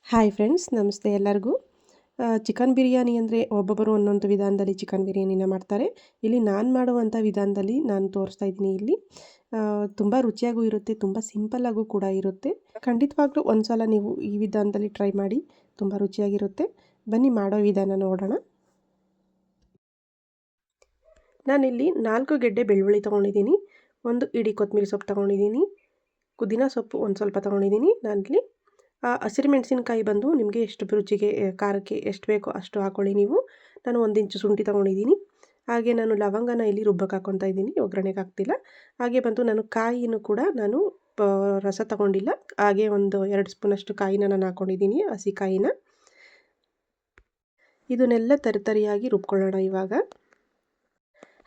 Hi friends, ನಮಸ್ತೆ ಎಲ್ಲರಿಗೂ. Chicken biryani ಅಂದರೆ ಒಬ್ಬೊಬ್ಬರು ಒಂದೊಂದು ವಿಧಾನದಲ್ಲಿ ಚಿಕನ್ ಬಿರಿಯಾನಿನ ಮಾಡ್ತಾರೆ. ಇಲ್ಲಿ ನಾನು ಮಾಡುವಂಥ ವಿಧಾನದಲ್ಲಿ ನಾನು ತೋರಿಸ್ತಾ ಇದ್ದೀನಿ ಇಲ್ಲಿ. ತುಂಬ ರುಚಿಯಾಗೂ ಇರುತ್ತೆ, ತುಂಬ ಸಿಂಪಲ್ಲಾಗೂ ಕೂಡ ಇರುತ್ತೆ. ಖಂಡಿತವಾಗ್ಲೂ ಒಂದು ಸಲ ನೀವು ಈ ವಿಧಾನದಲ್ಲಿ ಟ್ರೈ ಮಾಡಿ, ತುಂಬ ರುಚಿಯಾಗಿರುತ್ತೆ. ಬನ್ನಿ ಮಾಡೋ ವಿಧಾನ ನೋಡೋಣ. ನಾನಿಲ್ಲಿ 4 ಗೆಡ್ಡೆ ಬೆಳ್ಳುಳ್ಳಿ ತೊಗೊಂಡಿದ್ದೀನಿ, ಒಂದು ಇಡೀ ಕೊತ್ತಂಬರಿ ಸೊಪ್ಪು ತೊಗೊಂಡಿದ್ದೀನಿ, ಪುದೀನ ಸೊಪ್ಪು ಒಂದು ಸ್ವಲ್ಪ ತೊಗೊಂಡಿದ್ದೀನಿ. ನಾನಿಲ್ಲಿ ಹಸಿರುಮೆಣಸಿನ್ಕಾಯಿ ಬಂದು ನಿಮಗೆ ಎಷ್ಟು ರುಚಿಗೆ ಖಾರಕ್ಕೆ ಎಷ್ಟು ಬೇಕೋ ಅಷ್ಟು ಹಾಕ್ಕೊಳ್ಳಿ ನೀವು. ನಾನು 1 ಇಂಚು ಶುಂಠಿ ತೊಗೊಂಡಿದ್ದೀನಿ. ಹಾಗೆ ನಾನು ಲವಂಗನ ಇಲ್ಲಿ ರುಬ್ಬಕ್ಕೆ ಹಾಕ್ಕೊತಾ ಇದ್ದೀನಿ, ಒಗ್ಗರಣೆಗೆ ಹಾಕ್ತಿಲ್ಲ. ಹಾಗೆ ಬಂದು ನಾನು ಕಾಯಿನೂ ಕೂಡ ನಾನು ರಸ ತೊಗೊಂಡಿಲ್ಲ. ಹಾಗೆ ಒಂದು 2 ಸ್ಪೂನಷ್ಟು ಕಾಯಿನ ನಾನು ಹಾಕ್ಕೊಂಡಿದ್ದೀನಿ, ಹಸಿ ಕಾಯಿನ. ಇದನ್ನೆಲ್ಲ ತರಿಯಾಗಿ ರುಬ್ಕೊಳ್ಳೋಣ ಇವಾಗ.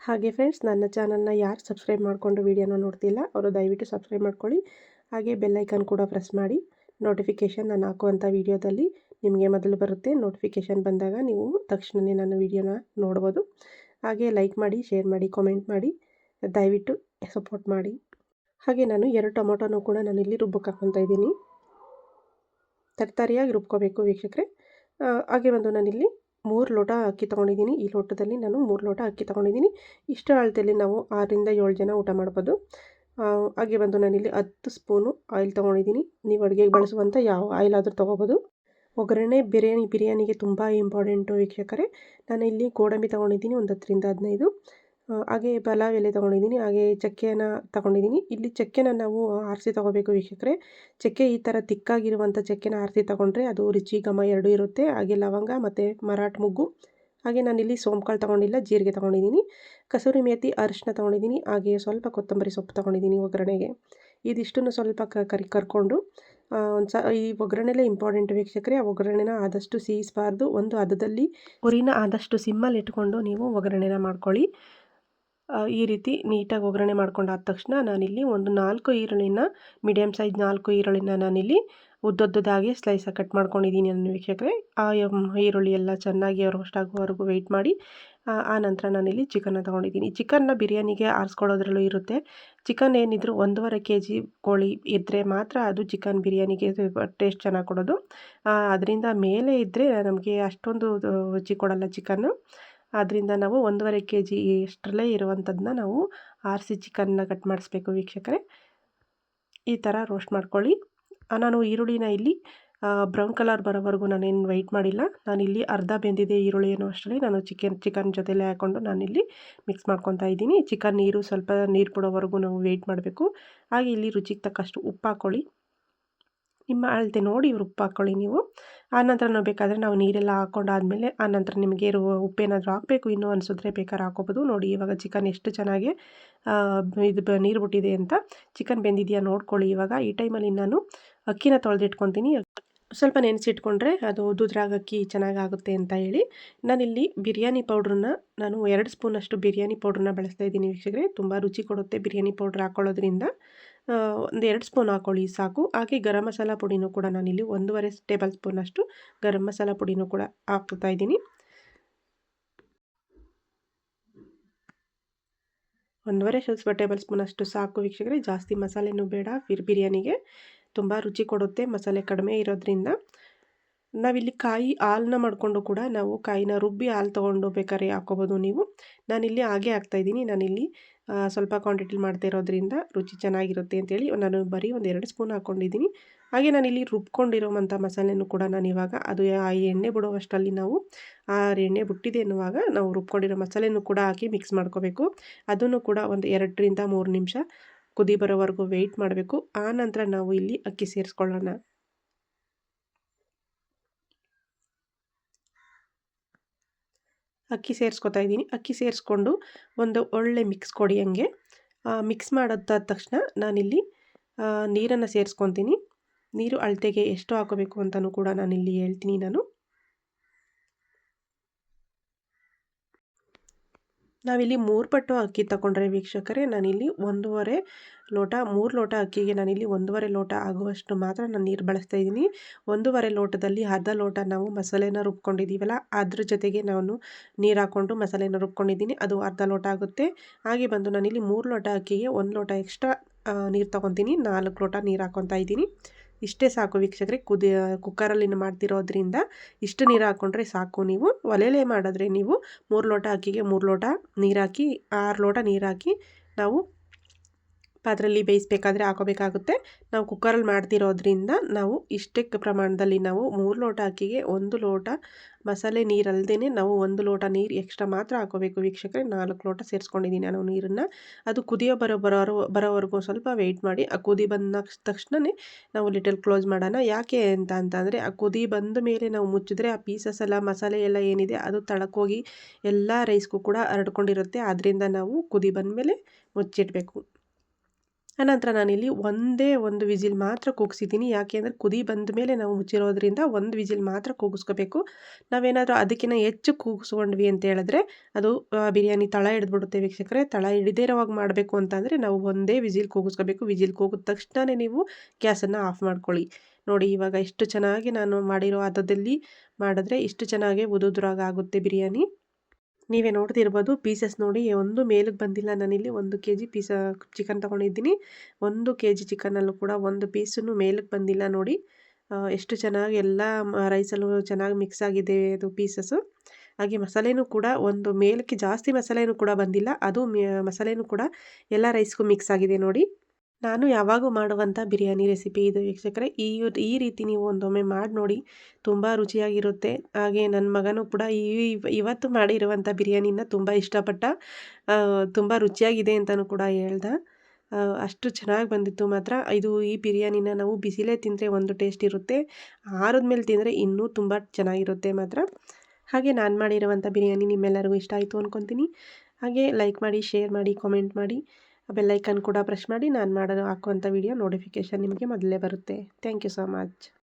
ಹಾಗೆ ಫ್ರೆಂಡ್ಸ್, ನನ್ನ ಚಾನಲ್ನ ಯಾರು ಸಬ್ಸ್ಕ್ರೈಬ್ ಮಾಡಿಕೊಂಡು ವೀಡಿಯೋನ ನೋಡ್ತಿಲ್ಲ ಅವರು ದಯವಿಟ್ಟು ಸಬ್ಸ್ಕ್ರೈಬ್ ಮಾಡ್ಕೊಳ್ಳಿ. ಹಾಗೆ ಬೆಲ್ಲೈಕನ್ ಕೂಡ ಪ್ರೆಸ್ ಮಾಡಿ. ನೋಟಿಫಿಕೇಷನ್ ನಾನು ಹಾಕುವಂಥ ವೀಡಿಯೋದಲ್ಲಿ ನಿಮಗೆ ಮೊದಲು ಬರುತ್ತೆ. ನೋಟಿಫಿಕೇಷನ್ ಬಂದಾಗ ನೀವು ತಕ್ಷಣವೇ ನನ್ನ ವೀಡಿಯೋನ ನೋಡ್ಬೋದು. ಹಾಗೆ ಲೈಕ್ ಮಾಡಿ, ಶೇರ್ ಮಾಡಿ, ಕಾಮೆಂಟ್ ಮಾಡಿ, ದಯವಿಟ್ಟು ಸಪೋರ್ಟ್ ಮಾಡಿ. ಹಾಗೆ ನಾನು 2 ಟೊಮೊಟೊನೂ ಕೂಡ ನಾನಿಲ್ಲಿ ರುಬ್ಬಕ್ಕೆ ಹಾಕ್ಕೊತಾ ಇದ್ದೀನಿ. ತರಿಯಾಗಿ ರುಬ್ಕೋಬೇಕು ವೀಕ್ಷಕರೇ. ಹಾಗೆ ಬಂದು ನಾನಿಲ್ಲಿ 3 ಲೋಟ ಅಕ್ಕಿ ತೊಗೊಂಡಿದ್ದೀನಿ. ಈ ಲೋಟದಲ್ಲಿ ನಾನು 3 ಲೋಟ ಅಕ್ಕಿ ತೊಗೊಂಡಿದ್ದೀನಿ. ಇಷ್ಟು ಅಳತೆಯಲ್ಲಿ ನಾವು 6 ರಿಂದ 7 ಜನ ಊಟ ಮಾಡ್ಬೋದು. ಹಾಗೆ ಬಂದು ನಾನಿಲ್ಲಿ 10 ಸ್ಪೂನು ಆಯಿಲ್ ತೊಗೊಂಡಿದ್ದೀನಿ. ನೀವು ಅಡುಗೆಗೆ ಬಳಸುವಂಥ ಯಾವ ಆಯಿಲ್ ಆದರೂ ತೊಗೋಬೋದು. ಒಗ್ಗರಣೆ ಬಿರಿಯಾನಿಗೆ ತುಂಬ ಇಂಪಾರ್ಟೆಂಟು ವೀಕ್ಷಕರೇ. ನಾನು ಇಲ್ಲಿ ಗೋಡಂಬಿ ತೊಗೊಂಡಿದ್ದೀನಿ, ಒಂದು 10 ರಿಂದ 15. ಹಾಗೆ ಪಲಾವ್ ಎಲೆ ತೊಗೊಂಡಿದ್ದೀನಿ. ಹಾಗೆ ಚಕ್ಕೆನ ತೊಗೊಂಡಿದ್ದೀನಿ. ಇಲ್ಲಿ ಚಕ್ಕೆನ ನಾವು ಆರಿಸಿ ತೊಗೋಬೇಕು ವೀಕ್ಷಕರೇ. ಚಕ್ಕೆ ಈ ಥರ ತಿಕ್ಕಾಗಿರುವಂಥ ಚಕ್ಕೆನ ಆರಿಸಿ ತೊಗೊಂಡ್ರೆ ಅದು ರುಚಿ ಘಮ ಎರಡೂ ಇರುತ್ತೆ. ಹಾಗೆ ಲವಂಗ ಮತ್ತು ಮರಾಠ ಮೊಗ್ಗು, ಹಾಗೆ ನಾನಿಲ್ಲಿ ಸೋಂಕಾಳು ತೊಗೊಂಡಿಲ್ಲ, ಜೀರಿಗೆ ತೊಗೊಂಡಿದ್ದೀನಿ. ಕಸೂರಿ ಮೇಥಿ, ಅರಿಶಿನ ತೊಗೊಂಡಿದ್ದೀನಿ. ಹಾಗೆ ಸ್ವಲ್ಪ ಕೊತ್ತಂಬರಿ ಸೊಪ್ಪು ತೊಗೊಂಡಿದ್ದೀನಿ ಒಗ್ಗರಣೆಗೆ. ಇದಿಷ್ಟನ್ನು ಸ್ವಲ್ಪ ಕರ್ಕೊಂಡು ಈ ಒಗ್ಗರಣೆಲೇ ಇಂಪಾರ್ಟೆಂಟ್ ವೀಕ್ಷಕರೇ. ಆ ಒಗ್ಗರಣೆನ ಆದಷ್ಟು ಸೀಯಿಸಬಾರ್ದು. ಒಂದು ಹದದಲ್ಲಿ ಉರಿನ ಆದಷ್ಟು ಸಿಮ್ಮಲ್ಲಿ ಇಟ್ಕೊಂಡು ನೀವು ಒಗ್ಗರಣೆನ ಮಾಡ್ಕೊಳ್ಳಿ. ಈ ರೀತಿ ನೀಟಾಗಿ ಒಗ್ಗರಣೆ ಮಾಡ್ಕೊಂಡಾದ ತಕ್ಷಣ ನಾನಿಲ್ಲಿ ಒಂದು 4 ಈರುಳ್ಳಿನ, ಮೀಡಿಯಮ್ ಸೈಜ್ 4 ಈರುಳ್ಳಿನ ನಾನಿಲ್ಲಿ ಉದ್ದುದ್ದಾಗಿ ಸ್ಲೈಸಾಗಿ ಕಟ್ ಮಾಡ್ಕೊಂಡಿದ್ದೀನಿ ನನ್ನ ವೀಕ್ಷಕರೇ. ಆ ಈರುಳ್ಳಿ ಎಲ್ಲ ಚೆನ್ನಾಗಿ ರೋಸ್ಟ್ ಆಗೋವರೆಗೂ ವೆಯ್ಟ್ ಮಾಡಿ. ಆ ನಂತರ ನಾನಿಲ್ಲಿ ಚಿಕನ್ನ ತೊಗೊಂಡಿದ್ದೀನಿ. ಚಿಕನ್ನ ಬಿರಿಯಾನಿಗೆ ಆರಿಸ್ಕೊಳ್ಳೋದ್ರಲ್ಲೂ ಇರುತ್ತೆ. ಚಿಕನ್ ಏನಿದ್ರು 1.5 kg ಕೋಳಿ ಇದ್ದರೆ ಮಾತ್ರ ಅದು ಚಿಕನ್ ಬಿರಿಯಾನಿಗೆ ಟೇಸ್ಟ್ ಚೆನ್ನಾಗಿ ಕೊಡೋದು. ಅದರಿಂದ ಮೇಲೆ ಇದ್ದರೆ ನಮಗೆ ಅಷ್ಟೊಂದು ರುಚಿ ಕೊಡಲ್ಲ ಚಿಕನ್ನು. ಆದ್ದರಿಂದ ನಾವು 1.5 kg ಅಷ್ಟರಲ್ಲೇ ಇರುವಂಥದ್ದನ್ನ ನಾವು ಆರಿಸಿ ಚಿಕನ್ನ ಕಟ್ ಮಾಡಿಸ್ಬೇಕು ವೀಕ್ಷಕರೇ. ಈ ಥರ ರೋಸ್ಟ್ ಮಾಡ್ಕೊಳ್ಳಿ. ನಾನು ಈರುಳ್ಳಿನ ಇಲ್ಲಿ ಬ್ರೌನ್ ಕಲರ್ ಬರೋವರೆಗೂ ನಾನೇನು ವೆಯ್ಟ್ ಮಾಡಿಲ್ಲ. ನಾನಿಲ್ಲಿ ಅರ್ಧ ಬೆಂದಿದೆ ಈರುಳ್ಳಿ ಅನ್ನೋ ಅಷ್ಟರಲ್ಲಿ ನಾನು ಚಿಕನ್ ಜೊತೆಲೇ ಹಾಕ್ಕೊಂಡು ನಾನಿಲ್ಲಿ ಮಿಕ್ಸ್ ಮಾಡ್ಕೊತಾ ಇದ್ದೀನಿ. ಚಿಕನ್ ನೀರು ಸ್ವಲ್ಪ ನೀರು ಬಿಡೋವರೆಗೂ ನಾವು ವೆಯ್ಟ್ ಮಾಡಬೇಕು. ಹಾಗೆ ಇಲ್ಲಿ ರುಚಿಗೆ ತಕ್ಕಷ್ಟು ಉಪ್ಪು ಹಾಕ್ಕೊಳ್ಳಿ. ನಿಮ್ಮ ಅಳತೆ ನೋಡಿ ಉಪ್ಪು ಹಾಕ್ಕೊಳ್ಳಿ ನೀವು. ಆನಂತರ ನಾವು ಬೇಕಾದರೆ ನಾವು ನೀರೆಲ್ಲ ಹಾಕ್ಕೊಂಡಾದ್ಮೇಲೆ ಆನಂತರ ನಿಮಗೆ ಉಪ್ಪೇನಾದರೂ ಹಾಕಬೇಕು ಇನ್ನೂ ಅನಿಸಿದ್ರೆ ಬೇಕಾದ್ರೆ ಹಾಕ್ಕೋಬೋದು. ನೋಡಿ ಇವಾಗ ಚಿಕನ್ ಎಷ್ಟು ಚೆನ್ನಾಗಿ ನೀರು ಬಿಟ್ಟಿದೆ ಅಂತ. ಚಿಕನ್ ಬೆಂದಿದೆಯಾ ನೋಡ್ಕೊಳ್ಳಿ ಇವಾಗ. ಈ ಟೈಮಲ್ಲಿ ನಾನು ಅಕ್ಕಿನ ತೊಳೆದಿಟ್ಕೊತೀನಿ. ಸ್ವಲ್ಪ ನೆನೆಸಿಟ್ಕೊಂಡ್ರೆ ಅದು ಉದುದ್ರಾಗ ಅಕ್ಕಿ ಚೆನ್ನಾಗಾಗುತ್ತೆ ಅಂತ ಹೇಳಿ ನಾನಿಲ್ಲಿ ಬಿರಿಯಾನಿ ಪೌಡ್ರನ್ನ ನಾನು 2 ಸ್ಪೂನಷ್ಟು ಬಿರಿಯಾನಿ ಪೌಡ್ರನ್ನ ಬಳಸ್ತಾ ಇದ್ದೀನಿ ವೀಕ್ಷಕರೇ. ತುಂಬ ರುಚಿ ಕೊಡುತ್ತೆ ಬಿರಿಯಾನಿ ಪೌಡ್ರ್ ಹಾಕ್ಕೊಳ್ಳೋದ್ರಿಂದ. ಒಂದು 2 ಸ್ಪೂನ್ ಹಾಕ್ಕೊಳ್ಳಿ ಸಾಕು. ಹಾಗೆ ಗರಂ ಮಸಾಲ ಪುಡಿನೂ ಕೂಡ ನಾನಿಲ್ಲಿ 1.5 ಟೇಬಲ್ ಸ್ಪೂನಷ್ಟು ಗರಂ ಮಸಾಲ ಪುಡಿನೂ ಕೂಡ ಹಾಕ್ತಾ ಇದ್ದೀನಿ. 1.5 ಟೇಬಲ್ ಸ್ಪೂನಷ್ಟು ಸಾಕು ವೀಕ್ಷಕರೇ. ಜಾಸ್ತಿ ಮಸಾಲೆನೂ ಬೇಡ ಬಿರಿಯಾನಿಗೆ. ತುಂಬ ರುಚಿ ಕೊಡುತ್ತೆ ಮಸಾಲೆ ಕಡಿಮೆ ಇರೋದ್ರಿಂದ. ನಾವಿಲ್ಲಿ ಕಾಯಿ ಹಾಲನ್ನ ಮಾಡಿಕೊಂಡು ಕೂಡ ನಾವು ಕಾಯಿನ ರುಬ್ಬಿ ಹಾಲು ತೊಗೊಂಡು ಬೇಕಾದ್ರೆ ಹಾಕ್ಕೋಬೋದು ನೀವು. ನಾನಿಲ್ಲಿ ಹಾಗೆ ಹಾಕ್ತಾಯಿದ್ದೀನಿ. ನಾನಿಲ್ಲಿ ಸ್ವಲ್ಪ ಕ್ವಾಂಟಿಟಿಲಿ ಮಾಡ್ತಾ ಇರೋದ್ರಿಂದ ರುಚಿ ಚೆನ್ನಾಗಿರುತ್ತೆ ಅಂತೇಳಿ ನಾನು ಬರೀ ಒಂದು 2 ಸ್ಪೂನ್ ಹಾಕ್ಕೊಂಡಿದ್ದೀನಿ. ಹಾಗೆ ನಾನಿಲ್ಲಿ ರುಬ್ಕೊಂಡಿರೋವಂಥ ಮಸಾಲೆನೂ ಕೂಡ ನಾನು ಇವಾಗ ಅದು ಆ ಎಣ್ಣೆ ಬಿಡುವಷ್ಟರಲ್ಲಿ ನಾವು ಆ ಎಣ್ಣೆ ಬಿಟ್ಟಿದೆ ಎನ್ನುವಾಗ ನಾವು ರುಬ್ಕೊಂಡಿರೋ ಮಸಾಲೆನೂ ಕೂಡ ಹಾಕಿ ಮಿಕ್ಸ್ ಮಾಡ್ಕೋಬೇಕು. ಅದನ್ನು ಕೂಡ ಒಂದು 2 ರಿಂದ 3 ನಿಮಿಷ ಕುದಿ ಬರೋವರೆಗೂ ವೆಯ್ಟ್ ಮಾಡಬೇಕು. ಆ ನಂತರ ನಾವು ಇಲ್ಲಿ ಅಕ್ಕಿ ಸೇರಿಸ್ಕೊಳ್ಳೋಣ. ಅಕ್ಕಿ ಸೇರಿಸ್ಕೊತಾ ಇದ್ದೀನಿ. ಅಕ್ಕಿ ಸೇರಿಸ್ಕೊಂಡು ಒಂದು ಒಳ್ಳೆ ಮಿಕ್ಸ್ ಕೊಡಿ. ಹಂಗೆ ಮಿಕ್ಸ್ ಮಾಡಿದ ತಕ್ಷಣ ನಾನಿಲ್ಲಿ ನೀರನ್ನು ಸೇರಿಸ್ಕೊತೀನಿ. ನೀರು ಅಳತೆಗೆ ಎಷ್ಟು ಹಾಕೋಬೇಕು ಅಂತಲೂ ಕೂಡ ನಾನಿಲ್ಲಿ ಹೇಳ್ತೀನಿ ನಾನು. ನಾವಿಲ್ಲಿ 3 ಪಟ್ಟು ಅಕ್ಕಿ ತಗೊಂಡ್ರೆ ವೀಕ್ಷಕರೇ ನಾನಿಲ್ಲಿ 1.5 ಲೋಟ 3 ಲೋಟ ಅಕ್ಕಿಗೆ ನಾನಿಲ್ಲಿ 1.5 ಲೋಟ ಆಗುವಷ್ಟು ಮಾತ್ರ ನಾನು ನೀರು ಬಳಸ್ತಾ ಇದ್ದೀನಿ. 1.5 ಲೋಟದಲ್ಲಿ ಅರ್ಧ ಲೋಟ ನಾವು ಮಸಾಲೆನ ರುಬ್ಕೊಂಡಿದ್ದೀವಲ್ಲ ಅದ್ರ ಜೊತೆಗೆ ನಾನು ನೀರು ಹಾಕ್ಕೊಂಡು ಮಸಾಲೆನ ರುಬ್ಕೊಂಡಿದ್ದೀನಿ. ಅದು ಅರ್ಧ ಲೋಟ ಆಗುತ್ತೆ. ಹಾಗೆ ಬಂದು ನಾನಿಲ್ಲಿ 3 ಲೋಟ ಅಕ್ಕಿಗೆ 1 ಲೋಟ ಎಕ್ಸ್ಟ್ರಾ ನೀರು ತೊಗೊತೀನಿ. 4 ಲೋಟ ನೀರು ಹಾಕ್ಕೊತಾ ಇದ್ದೀನಿ. ಇಷ್ಟೇ ಸಾಕು ವೀಕ್ಷಕರೇ. ಕುಕ್ಕರಲ್ಲಿ ಮಾಡ್ತಿರೋದ್ರಿಂದ ಇಷ್ಟು ನೀರು ಹಾಕ್ಕೊಂಡ್ರೆ ಸಾಕು. ನೀವು ಒಲೆಯಲ್ಲೇ ಮಾಡಿದ್ರೆ ನೀವು 3 ಲೋಟ ಅಕ್ಕಿಗೆ 3 ಲೋಟ ನೀರು ಹಾಕಿ 6 ಲೋಟ ನೀರು ಹಾಕಿ ನಾವು ಪಾತ್ರೆಯಲ್ಲಿ ಬೇಯಿಸಬೇಕಾದ್ರೆ ಹಾಕೋಬೇಕಾಗುತ್ತೆ. ನಾವು ಕುಕ್ಕರಲ್ಲಿ ಮಾಡ್ತಿರೋದ್ರಿಂದ ನಾವು ಇಷ್ಟೇ ಪ್ರಮಾಣದಲ್ಲಿ ನಾವು 3 ಲೋಟ ಅಕ್ಕಿಗೆ 1 ಲೋಟ ಮಸಾಲೆ ನೀರಲ್ಲದೇ ನಾವು 1 ಲೋಟ ನೀರು ಎಕ್ಸ್ಟ್ರಾ ಮಾತ್ರ ಹಾಕೋಬೇಕು ವೀಕ್ಷಕರೇ. 4 ಲೋಟ ಸೇರಿಸ್ಕೊಂಡಿದ್ದೀನಿ ನಾನು ನೀರನ್ನು. ಅದು ಕುದಿಯೋ ಬರೋವರೆಗೂ ಸ್ವಲ್ಪ ವೆಯ್ಟ್ ಮಾಡಿ. ಆ ಕುದಿ ಬಂದ ತಕ್ಷಣವೇ ನಾವು ಲಿಟಲ್ ಕ್ಲೋಸ್ ಮಾಡೋಣ. ಯಾಕೆ ಅಂತಂದರೆ ಆ ಕುದಿ ಬಂದ ಮೇಲೆ ನಾವು ಮುಚ್ಚಿದ್ರೆ ಆ ಪೀಸಸ್ ಎಲ್ಲ ಮಸಾಲೆ ಎಲ್ಲ ಏನಿದೆ ಅದು ತಳಕೋಗಿ ಎಲ್ಲ ರೈಸ್ಗೂ ಕೂಡ ಹರಡ್ಕೊಂಡಿರುತ್ತೆ. ಆದ್ದರಿಂದ ನಾವು ಕುದಿ ಬಂದಮೇಲೆ ಮುಚ್ಚಿಡಬೇಕು. ಅನಂತರ ನಾನಿಲ್ಲಿ ಒಂದೇ ಒಂದು ವಿಸಿಲ್ ಮಾತ್ರ ಕೂಗಿಸಿದ್ದೀನಿ. ಯಾಕೆ ಅಂದರೆ ಕುದಿ ಬಂದ ಮೇಲೆ ನಾವು ಮುಚ್ಚಿರೋದ್ರಿಂದ ಒಂದು ವಿಸಿಲ್ ಮಾತ್ರ ಕೂಗಿಸ್ಕೋಬೇಕು. ನಾವೇನಾದರೂ ಅದಕ್ಕಿಂತ ಹೆಚ್ಚು ಕೂಗಿಸ್ಕೊಂಡ್ವಿ ಅಂತ ಹೇಳಿದ್ರೆ ಅದು ಬಿರಿಯಾನಿ ತಳ ಹಿಡಿದ್ಬಿಡುತ್ತೆ ವೀಕ್ಷಕರೇ. ತಳ ಹಿಡಿದೇ ಇರೋವಾಗ ಮಾಡಬೇಕು ಅಂತಂದರೆ ನಾವು ಒಂದೇ ವಿಸಿಲ್ ಕೂಗಿಸ್ಕೋಬೇಕು. ವಿಸಿಲ್ ಕೂಗಿದ ತಕ್ಷಣವೇ ನೀವು ಗ್ಯಾಸನ್ನು ಆಫ್ ಮಾಡ್ಕೊಳ್ಳಿ. ನೋಡಿ ಇವಾಗ ಎಷ್ಟು ಚೆನ್ನಾಗಿ ನಾನು ಮಾಡಿರೋ ಹದದಲ್ಲಿ ಮಾಡಿದ್ರೆ ಇಷ್ಟು ಚೆನ್ನಾಗಿ ಉದುದ್ರಾಗ ಆಗುತ್ತೆ ಬಿರಿಯಾನಿ. ನೀವೇ ನೋಡ್ತಿರ್ಬೋದು ಪೀಸಸ್ ನೋಡಿ ಒಂದು ಮೇಲಕ್ಕೆ ಬಂದಿಲ್ಲ. ನಾನಿಲ್ಲಿ 1 kg ಚಿಕನ್ ತೊಗೊಂಡಿದ್ದೀನಿ. 1 kg ಚಿಕನಲ್ಲೂ ಕೂಡ ಒಂದು ಪೀಸೂ ಮೇಲಕ್ಕೆ ಬಂದಿಲ್ಲ ನೋಡಿ. ಎಷ್ಟು ಚೆನ್ನಾಗಿ ಎಲ್ಲ ರೈಸಲ್ಲೂ ಚೆನ್ನಾಗಿ ಮಿಕ್ಸ್ ಆಗಿದೆ ಅದು ಪೀಸಸ್ಸು. ಹಾಗೆ ಮಸಾಲೆನೂ ಕೂಡ ಒಂದು ಮೇಲಕ್ಕೆ ಜಾಸ್ತಿ ಮಸಾಲೆನೂ ಕೂಡ ಬಂದಿಲ್ಲ. ಅದು ಮಸಾಲೆನೂ ಕೂಡ ಎಲ್ಲ ರೈಸ್ಗೂ ಮಿಕ್ಸ್ ಆಗಿದೆ ನೋಡಿ. ನಾನು ಯಾವಾಗೂ ಮಾಡುವಂಥ ಬಿರಿಯಾನಿ ರೆಸಿಪಿ ಇದು ವೀಕ್ಷಕರೇ. ಈ ರೀತಿ ನೀವು ಒಂದೊಮ್ಮೆ ಮಾಡಿ ನೋಡಿ, ತುಂಬ ರುಚಿಯಾಗಿರುತ್ತೆ. ಹಾಗೆ ನನ್ನ ಮಗನೂ ಕೂಡ ಇವತ್ತು ಮಾಡಿರುವಂಥ ಬಿರಿಯಾನಿನ ತುಂಬ ಇಷ್ಟಪಟ್ಟ. ತುಂಬ ರುಚಿಯಾಗಿದೆ ಅಂತಲೂ ಕೂಡ ಹೇಳ್ದ. ಅಷ್ಟು ಚೆನ್ನಾಗಿ ಬಂದಿತ್ತು ಮಾತ್ರ. ಈ ಬಿರಿಯಾನಿನ ನಾವು ಬಿಸಿಲೇ ತಿಂದರೆ ಒಂದು ಟೇಸ್ಟ್ ಇರುತ್ತೆ, ಆರಿದ್ಮೇಲೆ ತಿಂದರೆ ಇನ್ನೂ ತುಂಬ ಚೆನ್ನಾಗಿರುತ್ತೆ ಮಾತ್ರ. ಹಾಗೆ ನಾನು ಮಾಡಿರುವಂಥ ಬಿರಿಯಾನಿ ನಿಮ್ಮೆಲ್ಲರಿಗೂ ಇಷ್ಟ ಆಯಿತು ಅಂದ್ಕೊತೀನಿ. ಹಾಗೆ ಲೈಕ್ ಮಾಡಿ, ಶೇರ್ ಮಾಡಿ, ಕಾಮೆಂಟ್ ಮಾಡಿ, ಬೆಲ್ಲೈಕನ್ ಕೂಡ ಪ್ರೆಸ್ ಮಾಡಿ. ನಾನು ಹಾಕುವಂಥ ವಿಡಿಯೋ ನೋಟಿಫಿಕೇಷನ್ ನಿಮಗೆ ಮೊದಲೇ ಬರುತ್ತೆ. Thank you so much.